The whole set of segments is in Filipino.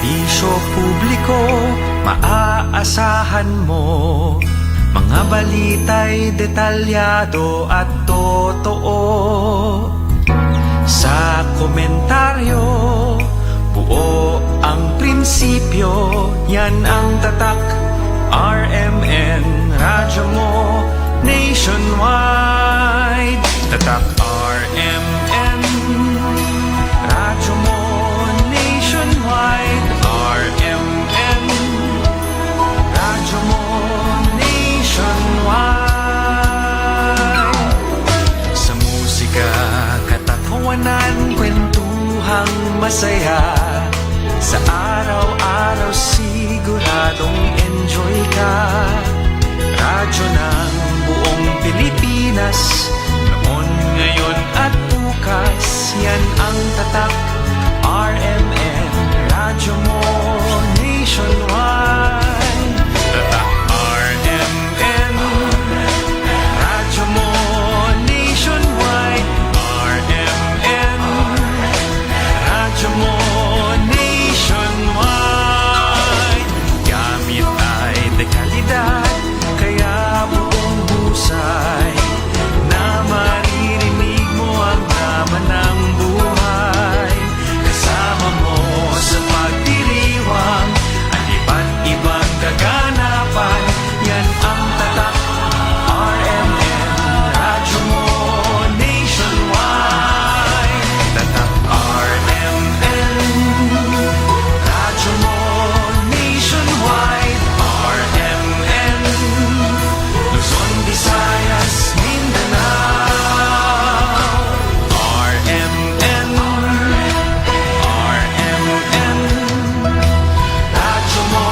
serbisyo publiko, maaasahan mo. Mga balita'y detalyado at totoo. Sa komentaryo, buo ang prinsipyo. Yan ang tatak, RMN, radyo mo nationwide. Tatak RMN, radyo mo nationwide. RMN, radyo mo nationwide. Sa musika, katatawanan, kwentuhang masaya. Sa araw-araw siguradong enjoy ka. Radyo ng buong Pilipinas, noon, ngayon at bukas. Yan ang tatak, RMN, radyo mo nationwide. Tatak RMN, radyo mo nationwide. RMN, radyo mo nationwide. Gamit ay dekalidad, kaya buong husay na maririnig mo ang drama ng buhay. Kasama mo sa pagdiriwang ang iba't ibang kaganapan. Yan ang tatak, RMN, radyo mo nationwide. Tatak RMN, radyo mo nationwide. RMN, Luzon, Visayas, Mindanao. RMN, RMN, radyo mo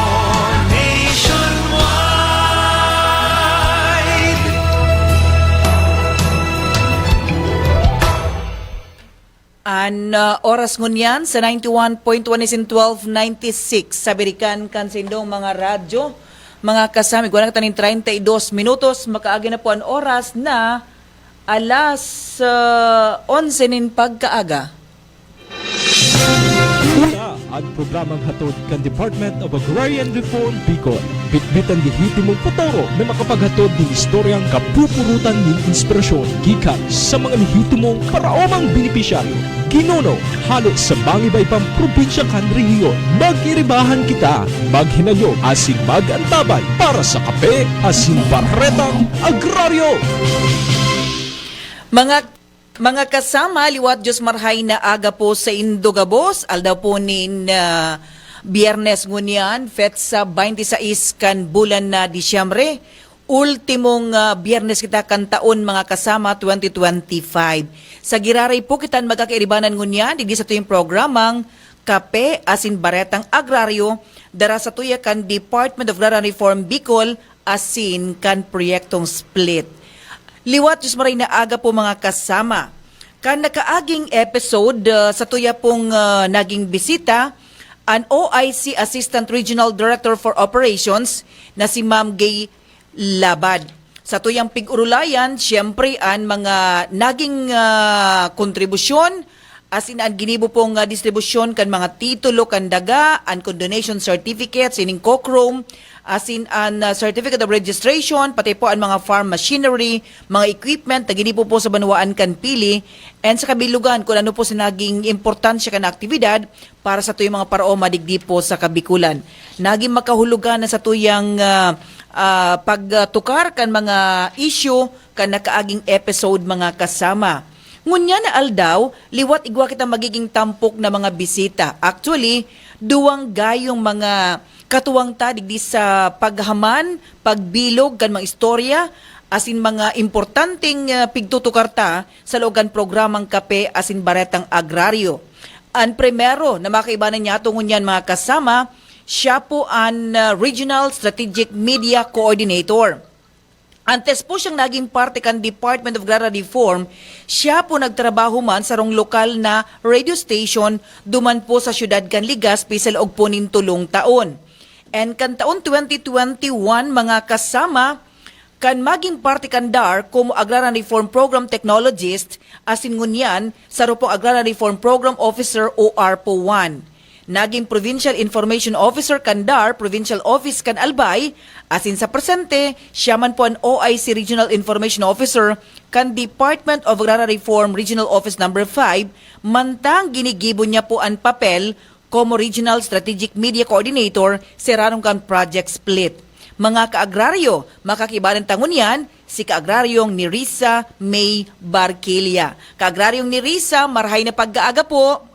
nationwide. Oras ngunyan sa 91.1 isin 1296 sa Birikan Kansindong mga radyo. Mga kasami, kung taning 32 minutos, makaagi na po ang oras na alas 11 nin pagkaaga. Una ang programang hatod kan Department of Agrarian Reform Bicol. Bitbitan gihiti mong potoro na makapaghatod ng istoryang kapupurutan ng inspirasyon gikan sa mga lehitimong paraomang benepisyaryo. Kinuno, halos sa bangibay pang probinsya kan rehiyon. Mag-iribahan kita, maghinanyo asin mag-antabay para sa kape asin barretang agraryo. Mga kasama, liwat Diyos marhay na aga po sa Indogabos, aldaw po nin Biyernes ngunyan, sa 26 kan bulan na Disyembre, ultimong Biyernes kita kan taon mga kasama 2025. Sa giraray po kita magkakairibanan ngunyan, digdi sa tuyong programang Kape asin Baretang Agraryo, dara sa tuya kan Department of Agrarian Reform Bicol asin kan proyektong Split. Liwat Diyos maray na aga po mga kasama. Kan nakaaging episode sa tuya pong naging bisita, an OIC Assistant Regional Director for Operations na si Ma'am Gay Labad. Sa tuyang pig-urulayan, siyempre ang mga naging kontribusyon, asin ang ginibo pong distribusyon kan mga titulo, kan daga, ang donation certificates, sining Cochrome, asin ang certificate of registration, pati po ang mga farm machinery, mga equipment na ginibo po sa Banwaan kan pili, and sa kabilugan kung ano po sinaging importansya kan aktibidad para sa tuyong mga parao madigdi po sa Kabikulan. Naging makahulugan na sa tuyang pagtukar kan mga issue kan nakaaging episode mga kasama. Ngunya na aldaw, liwat igwa kita magiging tampok na mga bisita. Actually, duwang gayong mga katuwang tadigdi sa paghaman, pagbilog kan mga istorya, asin mga importanteng pigtutukarta sa loogan programang Kape asin Baretang Agraryo. Ang primero na makaibanan niya tungon yan mga kasama, siya po ang Regional Strategic Media Coordinator. Antes po siyang naging parte kan Department of Agrarian Reform, siya po nagtrabaho man sa rong lokal na radio station duman po sa syudad kan Legazpi sa loob po nin 3 taon. And kan taon 2021 mga kasama, kan maging parte kan DAR como Agrarian Reform Program Technologist asin ngunyan sa rupong Agrarian Reform Program Officer o ARPO 1. naging Provincial Information Officer kan DAR, Provincial Office kan Albay, asin sa presente, siya man po ang OIC Regional Information Officer kan Department of Agrarian Reform Regional Office Number 5, mantang ginigibo niya po ang papel como Regional Strategic Media Coordinator sa ranong kan Project Split. Mga kaagraryo, makakibanan tangon yan, si kaagraryong ni Risa May Barquilla. Kaagraryong ni Risa, marhay na pag-aaga po.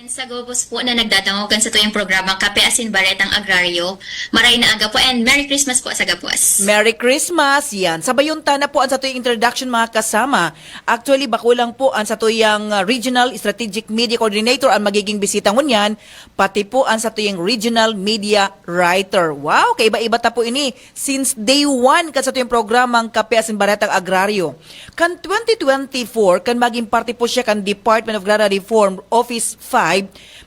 Sa gobos po na nagdadangogan sa tuyong programang Kape Asin Baretang Agraryo. Maray na aga po and Merry Christmas po sa gapos. Merry Christmas! Yan. Sabayon na po ang sa tuyong introduction mga kasama. Actually, bakulang po ang sa tuyang Regional Strategic Media Coordinator ang magiging bisita ngunyan, pati po ang sa tuyong Regional Media Writer. Wow! Kaiba-iba ta po ini. Since day 1 kan sa tuyong programang Kape Asin Baretang Agraryo. Kan 2024, kan maging parte po siya kan Department of Agrarian Reform Office 5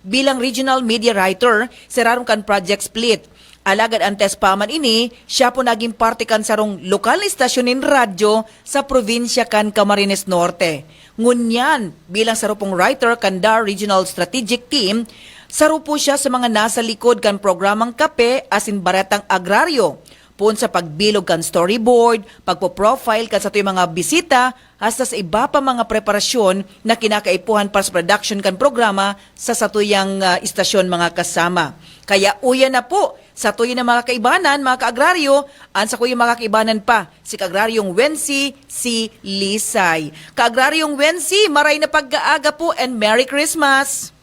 bilang Regional Media Writer sa rarong kan Project Split. Alagad antes paman ini, siya po naging parte kan sarong lokal na istasyon ng radyo sa probinsya kan Camarines Norte. Ngunyan, bilang sarupong writer kan DAR Regional Strategic Team, sarupo siya sa mga nasa likod kan programang Kape Asin Baretang Agraryo. Pun sa pagbilog kan storyboard, pagpo-profile kan sa tuyong mga bisita, hasta sa iba pa mga preparasyon na kinakaipuhan para sa production kan programa sa satuyang istasyon mga kasama. Kaya uya na po sa tuyong na mga kaibanan, mga kaagraryo, ang sa kuyang mga kaibanan pa, si kaagraryong Wency, si Lisay. Kaagraryong Wency, maray na pag-aaga po and Merry Christmas!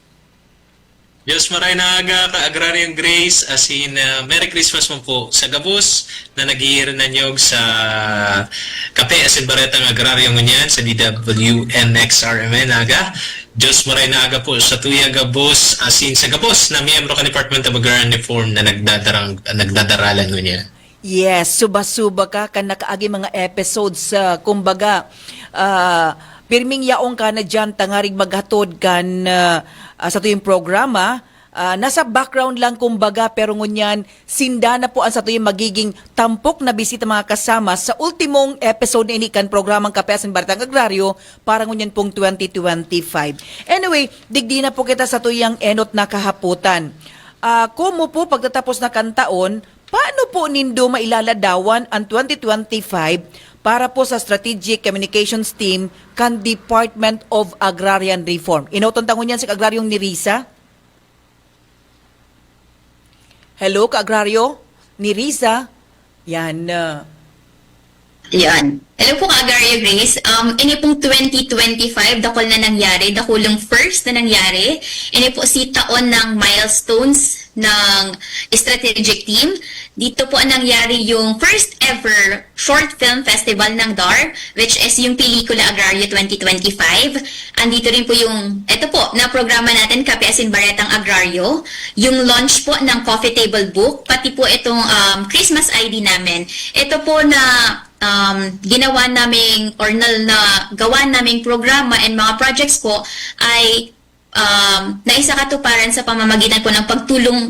Diyos maray na aga ka Agrarian Grace asin Merry Christmas mo po sa gabos na nag-iiran na niyog sa Kape Asin Baretang Agraryo ngunyan sa DWNXRMN aga. Diyos maray na aga po sa tuya gabos asin sa gabos na miyembro ka Department of Agrarian Reform na nagdadaralan ngunyan. Yes, suba-suba ka kan nakaagi mga episodes kumbaga pirming yaong ka na dyan tangarig maghatod kan sa tuyong programa. Nasa background lang kumbaga pero ngunyan sinda na po ang sa tuyong magiging tampok na bisita mga kasama sa ultimong episode na inikan programang Kape Asin Baretang Agraryo para ngunyan pong 2025. Anyway, digdi na po kita sa tuyang enot na kahaputan. Kumo po pagtatapos na kan taon, paano po nindo mailaladawan ang 2025 para po sa Strategic Communications Team kan Department of Agrarian Reform? Inautontangon yan si Agraryong ni Risa. Hello, Kaagraryo? Ni Risa? Yan. Yan. Hello po ka-Agrarya Grace. Ini pong 2025, dakol na nangyari, dakulong first na nangyari. Ini po si taon ng milestones ng strategic team. Dito po nangyari yung first ever short film festival ng DAR, which is yung Pelikula Agrario 2025. Andito rin po yung, ito po, na programa natin, Kape Asin Baretang Agrario. Yung launch po ng coffee table book, pati po itong Christmas ID namin. Ito po na ginawa naming or na gawa naming programa and mga projects po ay naisakatuparan sa pamamagitan po ng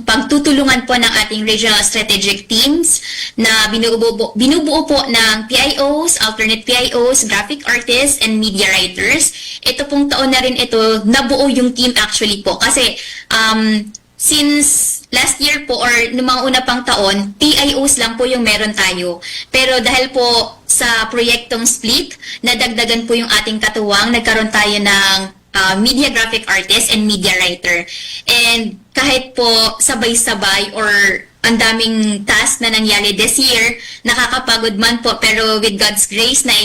pagtutulungan po ng ating regional strategic teams na binubuo po ng PIOs, alternate PIOs, graphic artists, and media writers. Ito pong taon na rin ito, nabuo yung team actually po kasi since last year po or noong mga una pang taon, TIOs lang po yung meron tayo. Pero dahil po sa proyektong Split, nadagdagan po yung ating katuwang, nagkaroon tayo ng media graphic artist and media writer. And kahit po sabay-sabay or ang daming task na nangyari this year, nakakapagod man po pero with God's grace na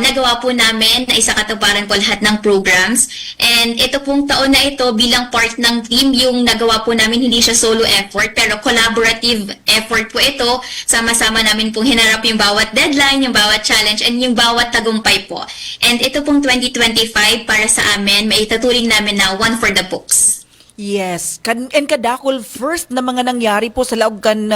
nagawa po namin na isakatuparan po lahat ng programs. And ito pong taon na ito bilang part ng team, yung nagawa po namin hindi siya solo effort pero collaborative effort po ito. Sama-sama namin pong hinarap yung bawat deadline, yung bawat challenge, and yung bawat tagumpay po. And ito pong 2025 para sa amin, maitaturing namin na one for the books. Yes, and kadakol first na mga nangyari po sa laog kan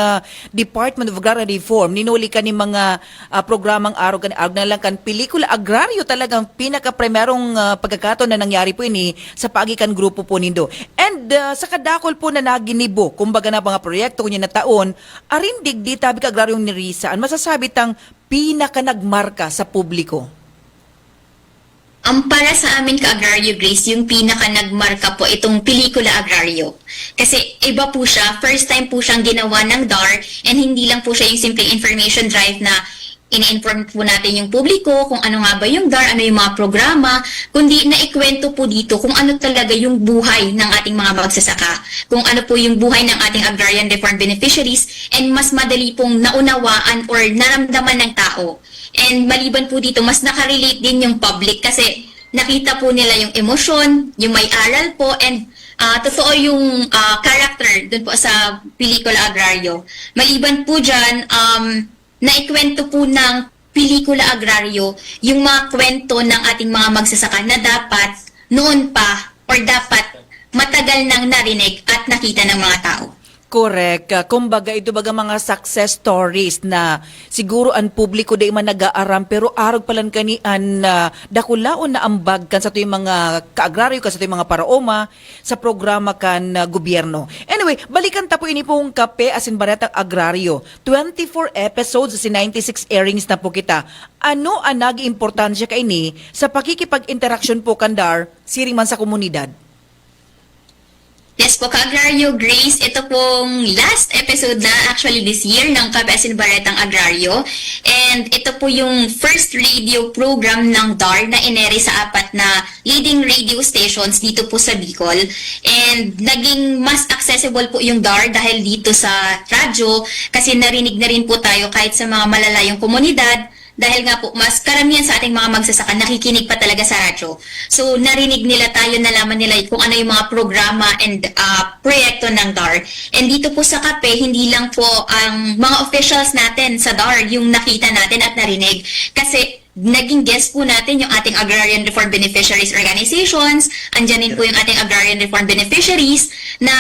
Department of Agrarian Reform. Ninuli ka ni mga programang araw na lang kan Pelikula Agraryo, talagang pinaka-primerong pagkakataon na nangyari po ini sa pagikan grupo po nindo. And sa kadakol po na naginibo, kumbaga na mga proyekto kunya na taon, arin digdi tabi ka Agraryong ni Risa, ang masasabi tang pinaka-nagmarka sa publiko? Ang para sa amin ka-Agrario Grace, yung pinaka nagmarka po itong Pelikula Agrario. Kasi iba po siya, first time po siyang ginawa ng DAR, and hindi lang po siya yung simpleng information drive na ini-inform po natin yung publiko kung ano nga ba yung DAR, ano yung mga programa, kundi naikwento po dito kung ano talaga yung buhay ng ating mga magsasaka, kung ano po yung buhay ng ating agrarian reform beneficiaries, and mas madali pong naunawaan or naramdaman ng tao. And maliban po dito, mas nakarelate din yung public kasi nakita po nila yung emosyon, yung may aral po, and totoo yung character dun po sa Pelikula Agrario. Maliban po dyan, naikwento po ng Pelikula Agrario yung mga kwento ng ating mga magsasaka na dapat noon pa or dapat matagal nang narinig at nakita ng mga tao. Correct. Kumbaga, ito baga mga success stories na siguro ang publiko di man nag-aaram pero arog palan kanian na dakulaon na ambag kan sa tuyong mga kaagraryo, kan sa tuyong mga paraoma sa programa kan gobyerno. Anyway, balikan ta po ini pong Kape Asin Baretang Agraryo. 24 episodes sa 96 airings na po kita. Ano ang nag-importansya kaini sa pakikipag-interaksyon po kandar siring man sa komunidad? Yes po, ka-Agrario Grace, ito pong last episode na actually this year ng Kape Asin Baretang Agrario. And ito po yung first radio program ng DAR na inere sa 4 na leading radio stations dito po sa Bicol. And naging mas accessible po yung DAR dahil dito sa radyo kasi narinig na rin po tayo kahit sa mga malalayong komunidad. Dahil nga po, mas karamihan sa ating mga magsasaka, nakikinig pa talaga sa radyo. So, narinig nila tayo, nalaman nila kung ano yung mga programa and proyekto ng DAR. And dito po sa Kape, hindi lang po ang mga officials natin sa DAR yung nakita natin at narinig. Kasi, naging guest po natin yung ating Agrarian Reform Beneficiaries Organizations, andyan din po yung ating Agrarian Reform Beneficiaries na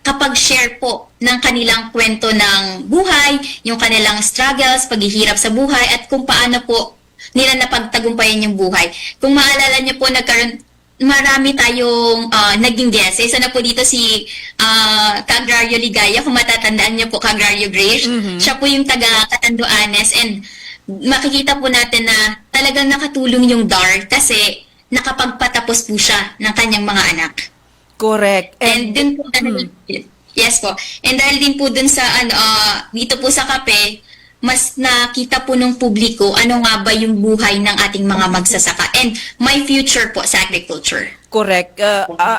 kapag share po ng kanilang kwento ng buhay, yung kanilang struggles, paghihirap sa buhay, at kung paano po nila napagtagumpayan yung buhay. Kung maalala niyo po, marami tayong naging guest. Isa na po dito si Ka-Agrario Ligaya, kung matatandaan niyo po Ka-Agrario Grace. Siya po yung taga Catanduanes, and makikita po natin na talagang nakatulong yung DAR kasi nakapagpatapos po siya ng kanyang mga anak. Correct. And dun po, yes po. And dahil din po dun sa, dito po sa Kape, mas nakita po ng publiko ano nga ba yung buhay ng ating mga magsasaka and my future po sa agriculture. Correct.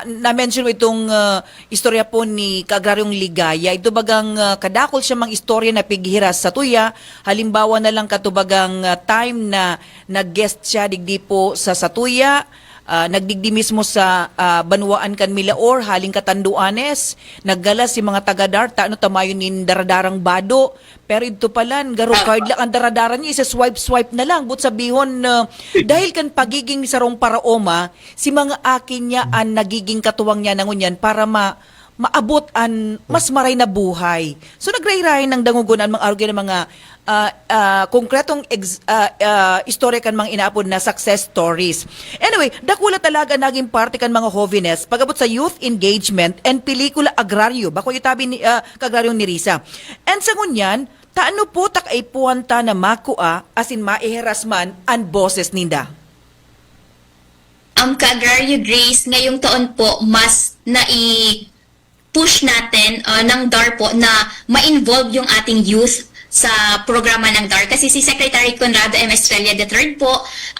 Na-mention mo itong istorya po ni Ka-Agraryong Ligaya. Ito bagang kadakol siya mang istorya na pighiras sa tuya. Halimbawa na lang katubagang time na nag-guest siya digdi po sa Satuya. Nagdigdi mismo sa Banwaan kan Milaor, haling Catanduanes. Naggala si mga taga-DAR, taano tamayon nin daradarang bado. Pero ito pala, garo card lang ang daradaran niya, isa swipe na lang. But sabihon, dahil kan pagiging sarong paraoma, si mga akin niya ang nagiging katuwang niya nangunyan para maabot an mas maray na buhay. So nagray-ray ng dangugunan mga arugin ng mga konkretong istorya kan mga inaapod na success stories. Anyway, dakula talaga naging parte kan mga Jóvenes pagabot sa youth engagement and Pelikula Agrario. Bako itabi ni Ka-Agraryong ni Risa. And sa ngunyan, taano po tak ay puwanta na makua asin maiherasman ang boses ninda? Ang Ka-Agrario Grace, ngayong taon po, mas push natin ng DAR po na ma-involve yung ating youth sa programa ng DAR. Kasi si Secretary Conrado M. Estrella III po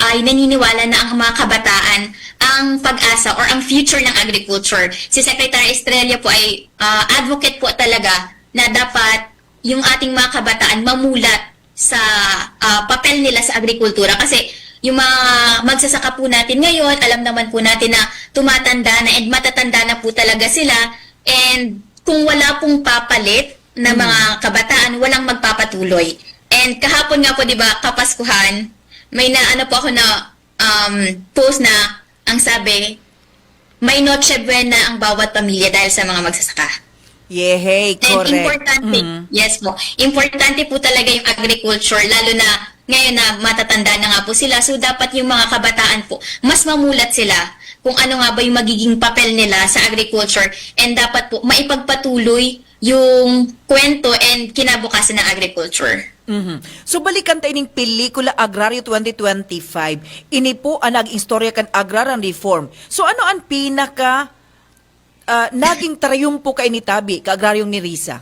ay naniniwala na ang mga kabataan ang pag-asa or ang future ng agriculture. Si Secretary Estrella po ay advocate po talaga na dapat yung ating mga kabataan mamulat sa papel nila sa agrikultura. Kasi yung mga magsasaka po natin ngayon, alam naman po natin na tumatanda na and matatanda na po talaga sila. And kung wala pong papalit na mga kabataan, walang magpapatuloy. And kahapon nga po, di ba, Kapaskuhan, may po ako na post na ang sabi, may Noche Buena ang bawat pamilya dahil sa mga magsasaka. Yehey, correct. And importante, yes po, importante po talaga yung agriculture, lalo na ngayon na matatanda na nga po sila. So dapat yung mga kabataan po, mas mamulat sila kung ano nga ba yung magiging papel nila sa agriculture, and dapat po maipagpatuloy yung kwento and kinabukasan ng agriculture. So balikan tayo ning pelikula Agrario 2025. Ini po ang naging istorya kan agrarian reform. So ano ang pinaka naging trayumpo kay ni Tabi, ka-agraryong ni Risa?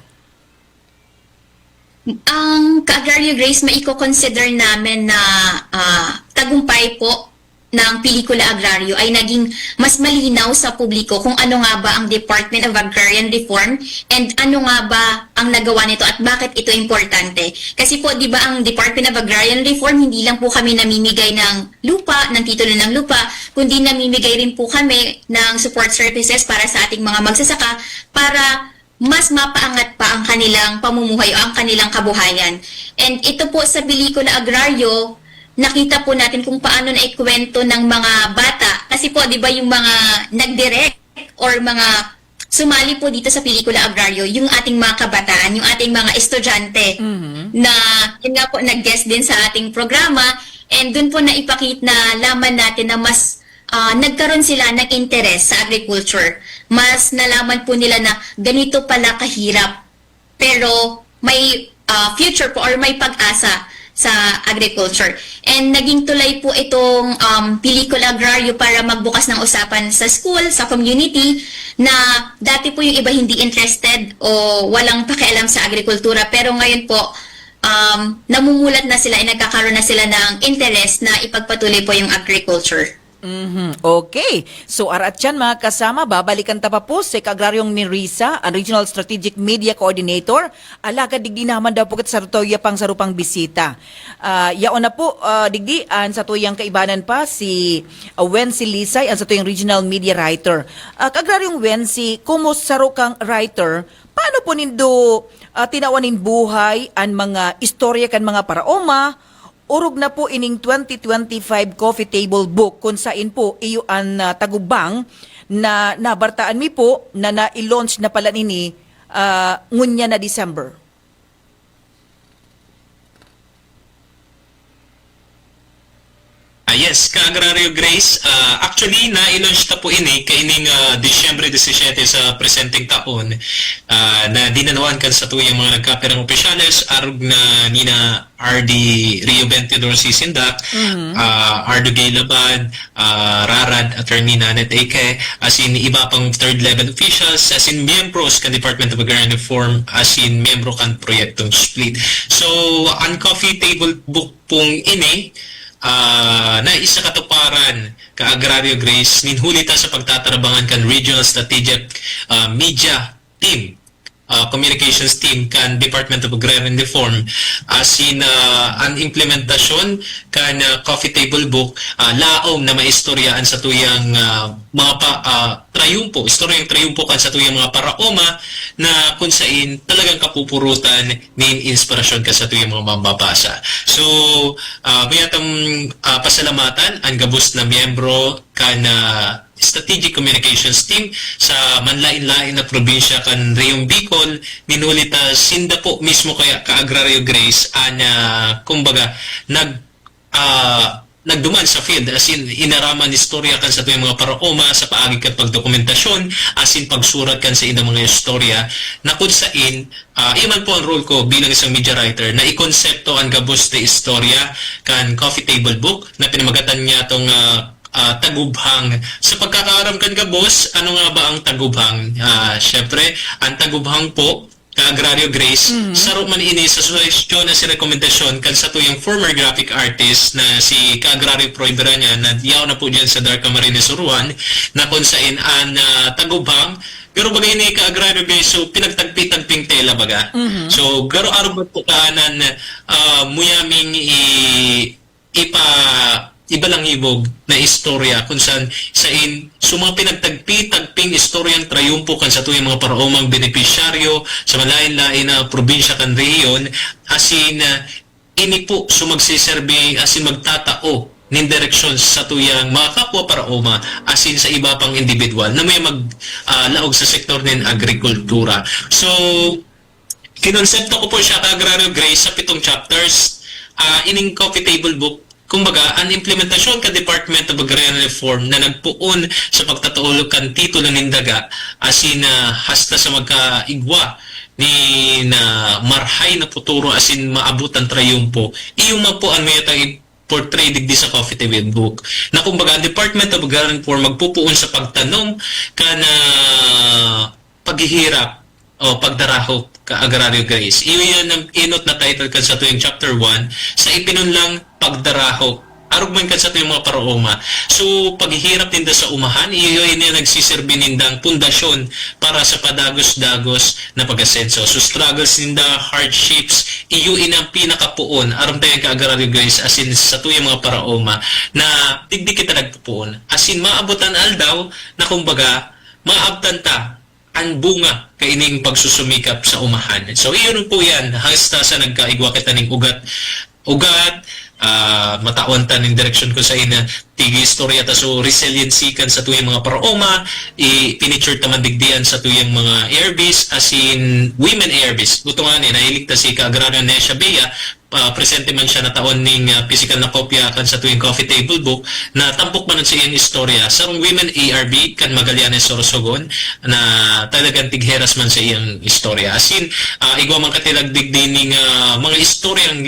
Ang Ka-Agrario Grace, maiko-consider namin na tagumpay po ng pelikula Agrario ay naging mas malinaw sa publiko kung ano nga ba ang Department of Agrarian Reform and ano nga ba ang nagawa nito at bakit ito importante. Kasi po, di ba, ang Department of Agrarian Reform, hindi lang po kami namimigay ng lupa, ng titulo ng lupa, kundi namimigay rin po kami ng support services para sa ating mga magsasaka para mas mapaangat pa ang kanilang pamumuhay o ang kanilang kabuhayan. And ito po sa pelikula Agrario, nakita po natin kung paano na ikwento ng mga bata. Kasi po, di ba, yung mga nag-direct or mga sumali po dito sa pelikula Agrario, yung ating mga kabataan, yung ating mga estudyante na yun nga po nag-guest din sa ating programa. And dun po naipakita na laman natin na mas nagkaroon sila ng interest sa agriculture. Mas nalaman po nila na ganito pala kahirap. Pero may future po or may pag-asa sa agriculture. And naging tulay po itong pelikula Agrario para magbukas ng usapan sa school, sa community, na dati po yung iba hindi interested o walang pakialam sa agrikultura. Pero ngayon po, namumulat na sila, nagkakaroon na sila ng interest na ipagpatuloy po yung agriculture. Okay. So, arat yan mga kasama, babalikan ta pa po si Ka-Agraryong ni Risa, ang Regional Strategic Media Coordinator. Alagad digdi naman daw po sa Rutoya pang sarupang bisita. Yaon na po, digdi, ang sa tuyang kaibanan pa si Wency Lisay, ang sa tuyang Regional Media Writer. Ka-Agraryong Wency, kumusaro kang writer, paano po nindo tinawanin buhay ang mga istorya kan mga paraoma, urog na po ining 2025 Coffee Table Book kung saan po iyo ang tagubang na nabartaan mi po na na-launch na pala nini ngunya na December. Yes, Ka-Agrario Grace, actually na-launch na po ini kaining Disyembre 17 sa presenteng taon na dinanawan kan sa tuyang mga nagkapirang opisyales arug na nina RD Rio Ventidor Sisindak, Ardo Gay Labad, Rarad, Attorney Nanet Eke, as in iba pang third level officials, as in miyembros kan Department of Agrarian Reform, as in miyembro kan proyektong split. So, ang coffee table book pong ini, na isa katuparan Ka-Agrario Grace ninhulita sa pagtatarabangan kan Regional Strategic Media Team, Communications Team kan Department of Agrarian Reform, as in ang implementasyon kan Coffee Table Book, laom na maistoryaan sa tuyang mga trayumpo, istoryang trayumpo kan sa tuyang mga paraoma na kung saan talagang kapupurutan ni inspirasyon ka sa tuyang mga mambabasa. So, mayatang pasalamatan ang gabos na miyembro kan Strategic Communications Team sa manlain-lain na probinsya kan Rayong Bicol, minulita sinda po mismo kaya Ka-Agrario Grace kumbaga nagduman sa field, as in inaraman istorya kan sa tuyang mga paraoma sa paagi kat pagdokumentasyon, as in pagsurat kan sa inang mga istorya na kung saan iman po ang role ko bilang isang media writer na ikonsepto ang gabos na istorya kan Coffee Table Book na pinamagatan niya tong tagubhang. Sa pagkakaaram kan ka, boss, ano nga ba ang tagubhang? Syempre, ang tagubhang po, Ka-Agrario Grace, saro man ini sa suwestyon na si rekomendasyon kan sa tuyang former graphic artist na si Ka-Agrario Proy Beranya na yaw na po dyan sa Dark Camarines Uruan na kung saan ang tagubhang pero bagay ni Ka-Agrario Grace, so pinagtagpi-tagping tela baga. So, garo-aro ba po kaanan muyaming iba lang ibog na istorya kung saan mga pinagtagpi-tagping istoryang trayumpo kan sa tuyang mga paraomang benepisyaryo sa malain-lain na probinsya kan rehiyon, asin ini po sumagsiserbi asin magtatao nin direksyon sa tuyang mga kapwa paraoma asin sa iba pang individual na may maglaog sa sektor nin agrikultura. So, kinonsepto ko po siya Ka-Agrario Grace sa 7 chapters. Ining Coffee Table Book, kumbaga, ang implementasyon ka Department of Agrarian Reform na nagpuon sa pagtatulog kan titulo ng daga asin hasta sa magkaigwa ni na marhay na puturo asin maabutan trayumpo iyong mapuan mo yatang portray digdi sa Coffee Table Book na kumbaga ang Department of Agrarian Reform magpupuon sa pagtanong kana paghihirap o pagdarahop ka Agrario Grace. Iyon ang inot na title kan sa tuwing chapter 1 sa ipinunlang pagdarahop arugman kan sa tuwing mga paraoma. So, paghihirap ninda sa umahan, iyon niya nagsiserbi nindang pundasyon para sa padagos-dagos na pag-asenso. So, struggles ninda, hardships, iyon ang pinakapuon, aram tayo ka Agrario Grace, asin sa tuwing mga paraoma, na digdi kita nagpupuon. Asin maabutan aldaw, na kumbaga, maabtan ta, ang bunga kaining pagsusumikap sa umahan. So, iyon po yan, hasta sa nagkaigwa kita ng ugat, matawan ta ng direksyon ko sa ina tigi istorya ta so resiliency kan sa tuyang mga paraoma pinicture ta mandigdian sa tuyang mga airbase as in women airbase butungan ni nailigta si ka-agrarian Nesha Bea presente man siya na taon ning physical na kopya kan sa tuwing Coffee Table Book na tampok man sa iyang istorya sarong women ARB kan Magallanes Sorsogon na talagang tigheras man sa iyang istorya as in igwa man katilagdig din ning mga istoryang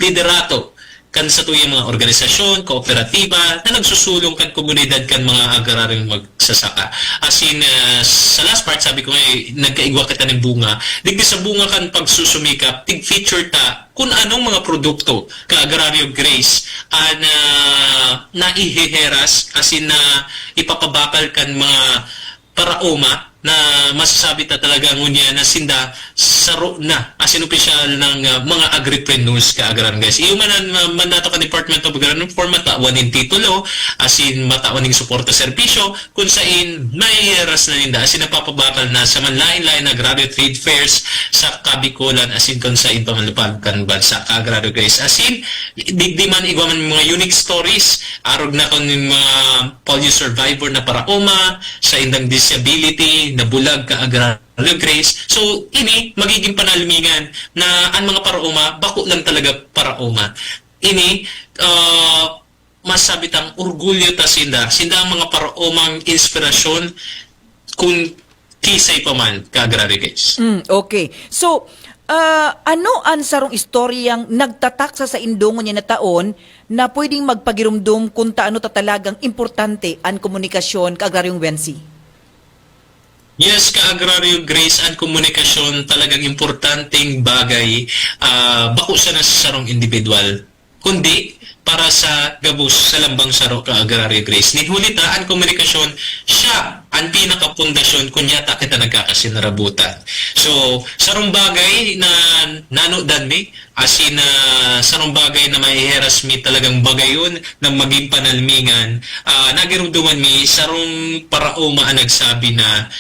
liderato kan sa tuyang mga organisasyon, kooperatiba na nagsusulong kan komunidad kan mga agraryong magsasaka. As in, sa last part, sabi ko nagkaigwa kita ng bunga. Digdi sa bunga kan pagsusumikap, tig-feature ta kung anong mga produkto ka Agrario Grace na naihiheras as in na ipapabakal kan mga paraoma na masasabi ta talaga ngunya na sinda saro na as in opisyal ng mga agripreneurs ka Agrarian Guys. Iyo man mandato ka Department of Agrarian Reform matawan in titulo as in matawan ning suporta serbisyo kung sain may ras na ninda as in napapabakal na sa manlain-lain na agrario trade fairs sa Kabikulan as in kung sain pamanlupag kan bansa ka Agrario Guys. As in di man igwa man mga unique stories arog na kon mga polio survivor na paraoma sa indang disability na bulag ka Agrario Grace. So, ini magiging panalmingan na ang mga paraoma, bako lang talaga paraoma. Ini, masabi tang orgulyo ta sinda. Sinda ang mga paraomang inspirasyon kung kisay pa man ka Agrario Grace. Okay. So, ano ang sarong istoryang nagtataksa sa indongon niya na taon na pwedeng magpagirumdum kung taano ta talagang importante ang komunikasyon ka Agraryong Wensi? Yes, ka-Agrario Grace and komunikasyon talagang importanteng bagay bako sa nasa sarong individual kundi para sa gabos sa lambang saro ka-Agrario Grace. Nihulita ang komunikasyon siya ang pinakapundasyon kunyata kita nagkakasinarabutan. So, sarong bagay na nanodan mi as in sarong bagay na maiheras mi talagang bagayon na maging panalmingan nagirumduman mi sarong paraoma ang nagsabi na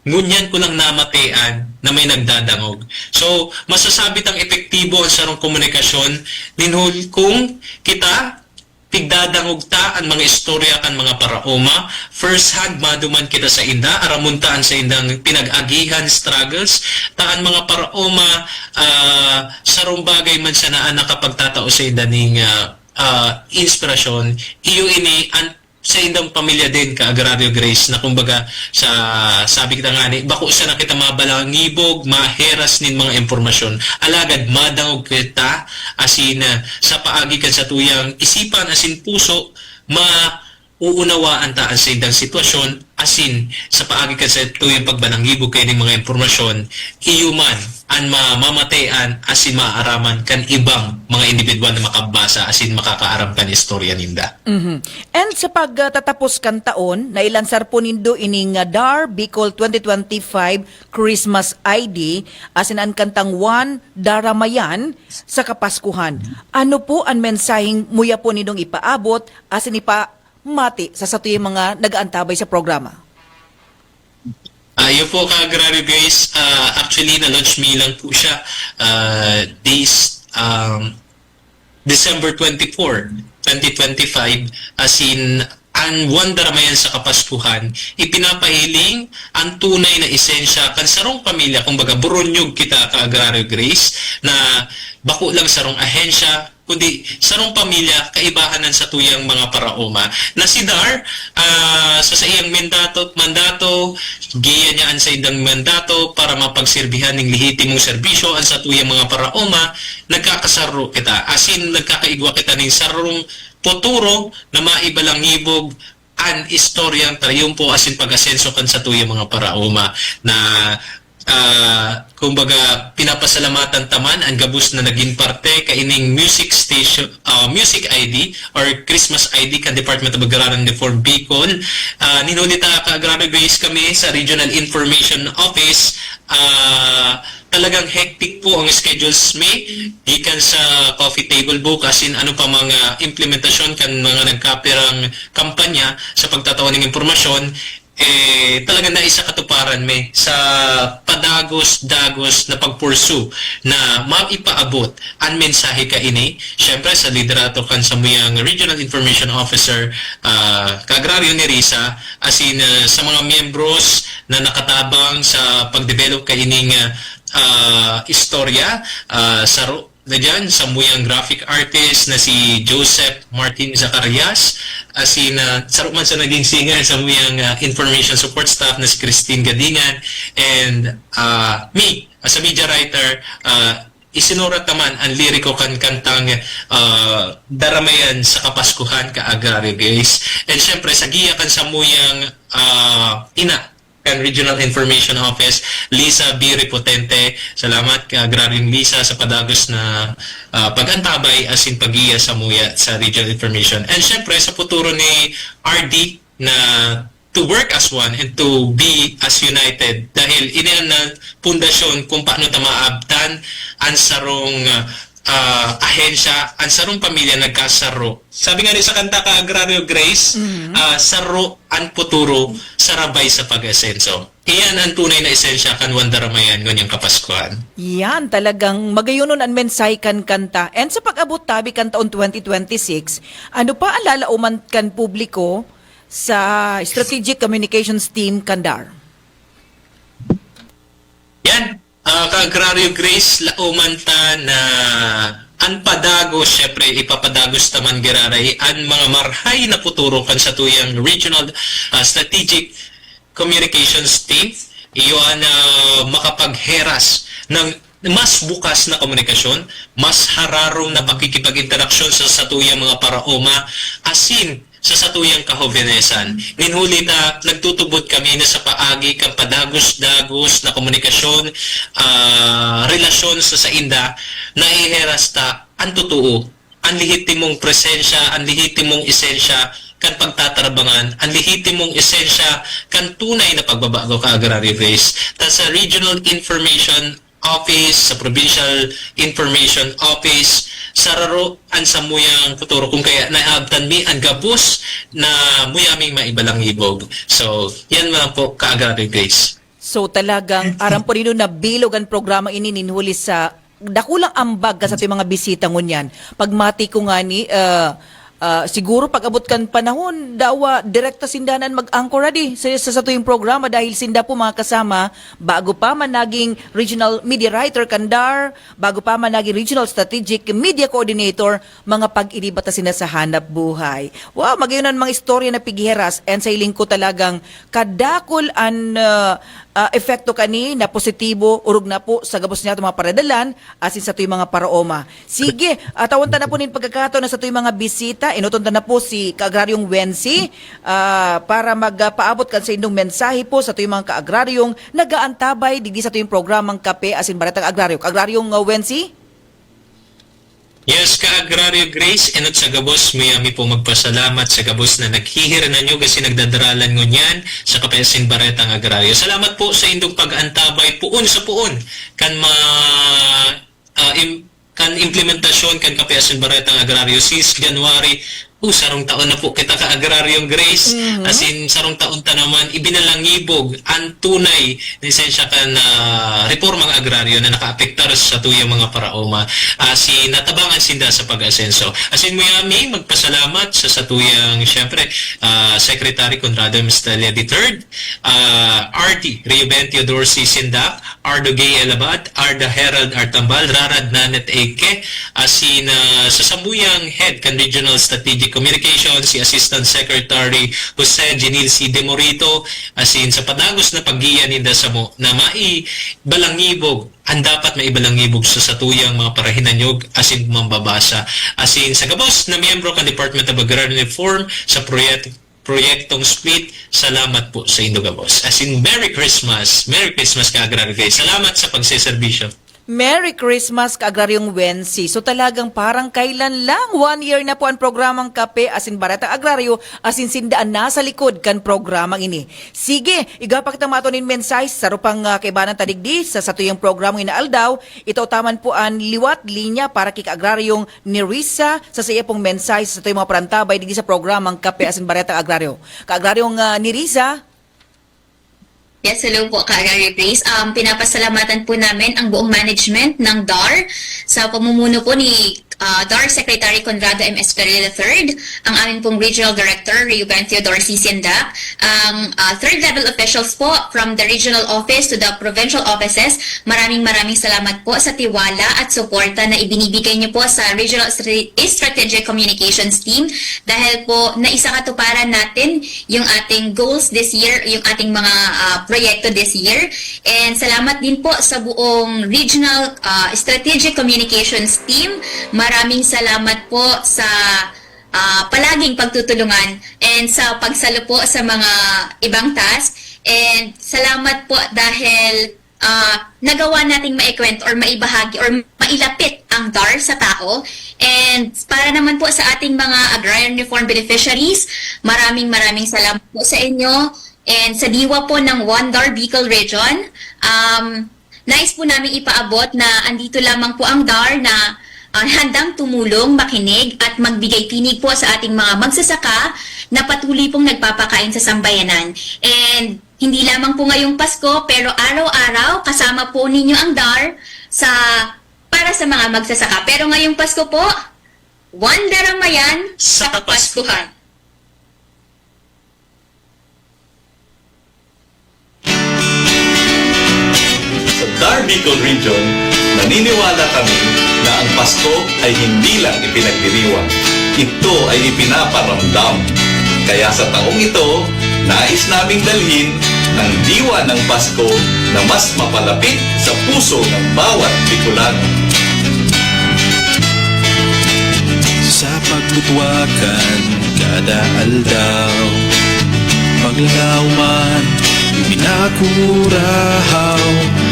ngunyan ko lang namatean na may nagdadangog. So, masasabi tang epektibo ang sarong komunikasyon linhol kung kita tigdadangog ta ang mga istorya kan mga paraoma first hand maduman kita sa inda aramuntaan sa indang pinag-agihan struggles taan mga paraoma sarong bagay man sa naan nakapagtatao sa inda ning inspirasyon iyo ini sa indang pamilya din ka Agrario Grace na kumbaga sa sabi kita nga ni bako sa nakita mabalangibog maheras nin mga impormasyon alagad madangog kita asin sa paagi kan sa tuyang isipan asin puso mauunawaan ta ang sa indang sitwasyon asin sa paagi kan sa tuyang pagbalangibog kay ning mga impormasyon iyuman ang mamamatean asin maaaraman kan ibang mga individual na makabasa asin makakaaram kan istorya ninda. And sa pagtatapos kan taon, nailansar po nindo ining DAR Bicol 2025 Christmas ID asin ang kantang One Daramayan sa Kapaskuhan. Ano po ang mensaheng muya po nindong ipaabot asin ipamati sa satuyang mga nagaantabay sa programa? Yun po ka Agrario Guys, actually na-launch me lang po siya this December 24, 2025 as in ang One Daramayan sa Kapaskuhan, ipinapahiling ang tunay na esensya kan sarong pamilya, kumbaga buronyog kita ka Agrario Grace na bako lang sarong ahensya kundi sarong pamilya kaibahanan sa tuyang mga paraoma. Na si Dar, sa iyang mandato, giya niya ang sa idang mandato para mapagsilbihan ng lihitimong serbisyo ang sa tuyang mga paraoma, nagkakasaro kita. Asin, nagkakaigwa kita ng sarong poturo na maibalangibog an istoryang trayumpo asin pag-asenso kan sa tuyang mga paraoma na kumbaga pinapasalamatan taman ang gabus na naging parte kaining music station, music ID or Christmas ID kan Department of Agrarian Reform Bicol. Ninulita ka Agrarian Grace kami sa Regional Information Office. Talagang hectic po ang schedules gikan sa coffee table book asin ano pa mga implementasyon kan mga nagkapirang kampanya sa pagtataw ng impormasyon talagang naisa katuparan sa padagos-dagos na pagpursue na maipaabot ang mensahe ka ini syempre sa liderato kan sa muyang Regional Information Officer Kaagraryo ni Risa asin sa mga miyembros na nakatabang sa pagdevelop ka ining istorya na dyan, sa muyang graphic artist na si Joseph Martin Zacarias, asin sarap man sa naging singer sa muyang information support staff na si Christine Gadingan, and me, as a media writer, isinurat naman ang liriko kan kantang Daramayan sa Kapaskuhan ka Agraryo Guys. And syempre, sa giya kan sa muyang ina, kan Regional Information Office, Lisa B. Repotente. Salamat ka Agrarian Lisa sa padagos na pag-antabay asin pag-iya sa muya sa Regional Information. And syempre sa futuro ni RD na to work as one and to be as united dahil iniyan na pundasyon kung paano maabtan ang sarong ahensya, ang sarong pamilya nagkasaro. Sabi nga rin sa kanta ka Agraryo Grace, saro ang puturo, sarabay sa pag-asenso. Iyan ang tunay na esensya kan Wandaramayan ngonyang Kapaskuhan. Yan, talagang magayunon ang mensahe kan kanta. And sa pag-abot tabi kan taon 2026, ano pa ang lalauman kan publiko sa Strategic Communications Team Kandar? Yan, ka-Agraryo Grace, lauman ta na ang padagos, syempre ipapadagos taman giraray, ang mga marhay na puturo kan sa tuyang Regional Strategic Communications Team, iyon makapagheras ng mas bukas na komunikasyon, mas hararong na pakikipag-interaksyon sa satuyang mga paraoma, asin sa satuyang kahovenesan. Ninhuli na nagtutubot kami na sa paagi kang padagos-dagos na komunikasyon, relasyon sa inda, na iheras ta ang totoo, ang lihitimong presensya, ang lihitimong esensya, kan pagtatarabangan, ang lihitimong esensya, kan tunay na pagbabago ka Agraryo Grace. Sa Regional Information Office, sa Provincial Information Office, sararo ang sa muyang futuro kung kaya naabtan mi ang gabos na muyaming maibalang ibog. So, yan man po ka-Agraryo Grace. So talagang aram po rin na bilog ang programa ini ninhuli sa dakulang ambag ka sa mga bisita ngunyan. Pagmati ko nga ni siguro pag abot kan panahon dawa direkta sindanan mag-anchor di sa tuwing programa dahil sinda po mga kasama bago pa man naging regional media writer Kandar, bago pa man naging regional strategic media coordinator, mga pag-inibata sina sa hanap buhay. Wow, magayon mga istorya na pigiheras and sa iling ko talagang kadakol an epekto kani na positibo urog na po sa gabos niya mga paradalan asin sa tuwing mga paraoma. Sige, tawon ta na po nin pagkakataon na sa tuwing mga bisita, inuton ta na po si Kaagraryong Wency para magpaabot kan sa inyong mensahe po sa tuwing mga kaagraryong nagaantabay digdi sa tuwing programang Kape asin Baretang Agraryo. Kaagraryong Wency? Yes, ka-Agraryo Grace, enot sa gabos, mayami po magpasalamat sa gabos na naghihira na nyo kasi nagdadaralan nyo niyan sa Kapesin Baretang Agraryo. Salamat po sa indong pag-antabay puon sa puon kan kan implementasyon kan Kapesin Baretang Agraryo since January sarong taon na po kita ka-agraryong Grace. As in, sarong taon ta naman, ibinalangibog ang tunay lisensya ka na reformang agraryo na nakaapektar sa tuyang mga paraoma. As in, natabangan sinda sa pag-asenso. As in, Miami, magpasalamat sa tuyang, syempre, Secretary Conrado Mestalla III, RD Riobentio Dorsey Sindak, Ardo Gay Elabad, Arda Herald Artambal, Rarad Nanet Eke, as in, sa Sambuyang Head kan Regional Strategic Communications, si Assistant Secretary Jose Genil C. De Morito, as in, sa padagos na paggiyan ninda sa mo na maibalangibog ang dapat maibalangibog sa satuyang mga parahinanyog as in mambabasa. As in, sa gabos na miyembro kan Department of Agrarian Reform sa proyektong split, salamat po sa Indogabos. As in, Merry Christmas ka-Agrary Grace. Salamat sa pagseserbisyo. Merry Christmas, Ka-Agraryong Wensi. So talagang parang kailan lang, 1 year na po ang programang Kape asin Baretang Agraryo asin sindaan nasa likod kan programang ini. Sige, igapak kita matonin mensahe sa rupang kaibanan tadigdi sa satuyang programang inaaldaw. Ito taman po ang liwat linya para kay Ka-Agraryong ni Risa sa saya pong mensahe sa satuyang mga parantabay digdi sa programang Kape asin Baretang Agraryo. Ka-Agraryong ni Risa. Yes, hello po, Ka-Agrary Grace. Pinapasalamatan po namin ang buong management ng DAR sa pamumuno po ni DAR Secretary Conrado M. Escalera III, ang aming pong Regional Director, Riobentio Dorsey Sindak, ang third level officials po from the regional office to the provincial offices. Maraming salamat po sa tiwala at suporta na ibinibigay niyo po sa Regional Strategic Communications Team dahil po naisakatuparan natin yung ating goals this year, yung ating mga proyekto this year. And salamat din po sa buong Regional Strategic Communications Team. Maraming salamat po sa palaging pagtutulungan and sa pagsalo po sa mga ibang task. And salamat po dahil nagawa nating maikwento or maibahagi or mailapit ang DAR sa tao. And para naman po sa ating mga agrarian reform beneficiaries, maraming salamat po sa inyo. And sa diwa po ng One DAR Bicol Region, nais po namin ipaabot na andito lamang po ang DAR na handang tumulong, makinig at magbigay tinig po sa ating mga magsasaka na patuloy pong nagpapakain sa sambayanan. And hindi lamang po ngayong Pasko, pero araw-araw kasama po ninyo ang DAR para sa mga magsasaka. Pero ngayong Pasko po, one daramayan sa Kapaskuhan. Sa DAR Bicol Region, naniniwala kami na ang Pasko ay hindi lang ipinagdiriwang. Ito ay ipinaparamdam. Kaya sa taong ito, nais naming dalhin ng diwa ng Pasko na mas mapalapit sa puso ng bawat Bicolano. Sa pagtutwakan kada aldaw, paglangaw man pinakurahaw,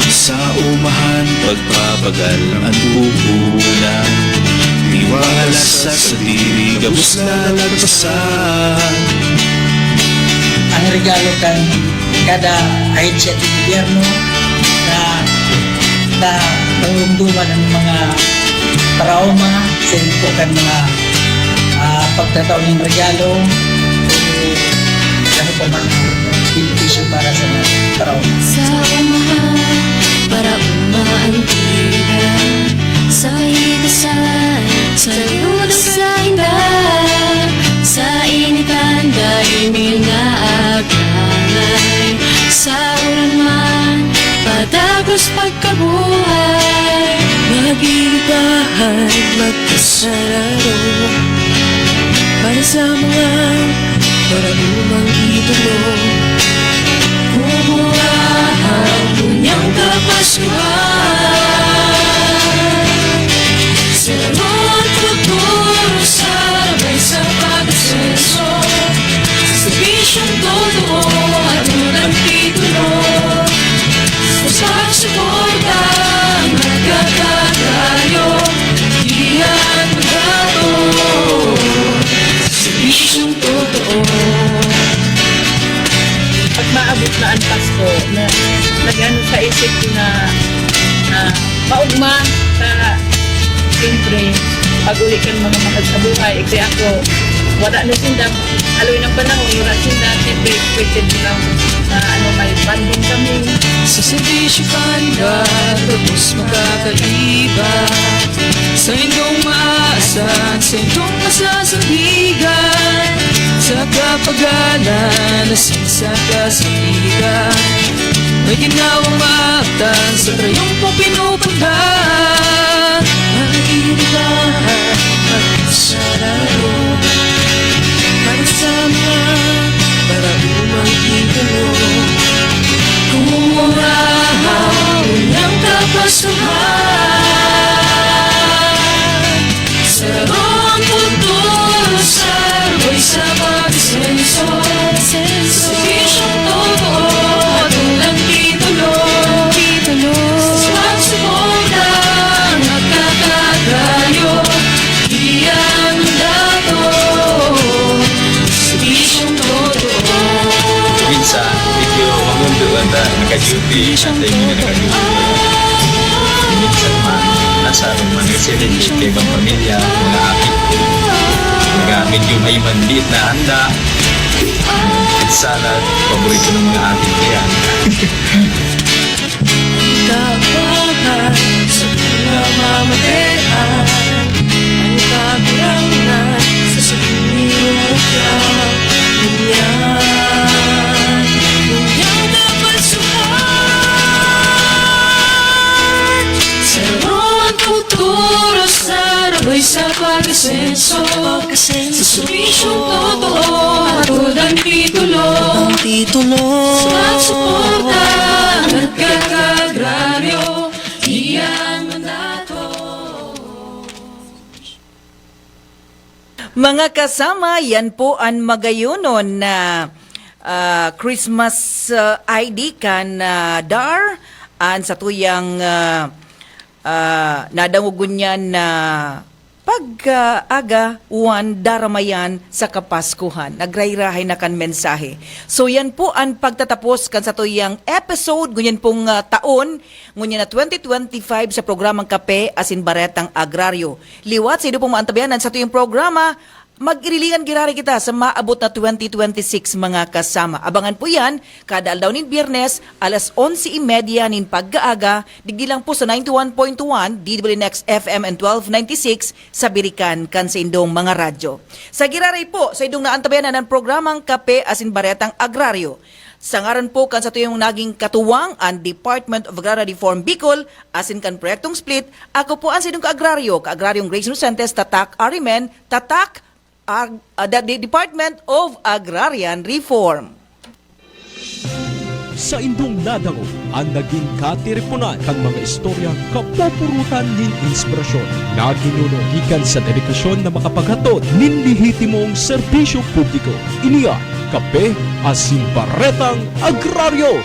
sa umahan pagpapagal ang bubulan, tiwala sa diri gabos na lagpasan. Ang regalo kan kada ahit sa gobyerno na nangumduman ng mga trauma sa ito kan mga pagtataw ng regalo ano pa man benepisyo para sa mga trauma. Sa umahan para umaantigan, sa itasan, sa lunas sa indan, sa initan dahil minaaganay, sa uran man patagos pagkabuhay, mag-ibahan magkasararo para sa mga para lumang idolo. Kumuhang punyang kapaskuhan, sa lamang futuro sabay sa pag-asenso, sa serbisyong totoo at unang titulo, sa pagsuporta magkakatayo, diyan magato, sa serbisyong totoo. Pag maabot na ang Pasko na nagano sa isip ko na maugma sa siyempre pag uli kang mga mahal sa buhay kasi ako wala na sinda, aloy ng panahon, wala sinda, siyempre, pwede lang na may banding kami. Sa serbisyo ka tapos makakaiba. Sa inyong maasan, sa inyong masasabigan. Sa kapagalan, sa kasabigan. May ginawang maaktan sa trayong pong pinupuntahan. Nakikibahan at sarado. Para sa mga para umangkitulong. Kumurahaw ng kapasuhan. Sa roong futuro, sabay sa pag-senso. Sa bisyong totoo, tulang titulo. Sa pagsuportang nagkakagayo, iyan ang dato. Sa bisyong totoo. Minsan, medyo mamunduan na naka-duty at hindi na naka-duty. Minsan man, nasa mga residente, ibang pamilya, mga apit ko. Mga medyo may manlit na handa. Salad, paborito ng mga apit ko yan. Kapahan sa pinamamagitan. Ang kakulangan sa sinirot ka. Ganyan dapat suhan. Sa roon futuro, sarabay sa pag-asenso. Sa serbisyong totoo, hatod ang titulo. Sa pagsuporta, nagkakagraryo, iyang mandato. Mga kasama, yan po ang magayunon na Christmas ID kan dar an sa tuyang nadangugon niyan na pag-aga uwan daramayan sa Kapaskuhan. Nagrayrahay na kan mensahe. So yan po ang pagtatapos kan sa tuyang episode, ngunyan pong taon, ngunyan na 2025 sa programang Kape Asin Baretang Agraryo. Liwat sa ito pong maantabayanan sa tuyang programa, mag-irilingan girari kita sa maabot na 2026 mga kasama. Abangan po yan, kada aldaw nin Biyernes, alas 11:30 nin pagkaaga, digdi lang po sa 91.1, DWNX FM and 1296 sa Birikan, kan sa indong mga radyo. Sa girari po, sa indong naantabayanan ng programang Kape Asin Baretang Agraryo. Sa ngaran po kan sa tuyong naging katuwang ang Department of Agrarian Reform Bicol, asin kan proyektong split, ako po ang sinong ka-agraryong Grace Lucentes, Tatak Arimen, Tatak the Department of Agrarian Reform. Sa indong nadango, ang naging katiripunan kang mga istorya kapupurutan nin inspirasyon na ginuno gikan sa dedikasyon na makapaghatod nin lehitimong serbisyo publiko. Iniya, Kape Asin Baretang Agraryo.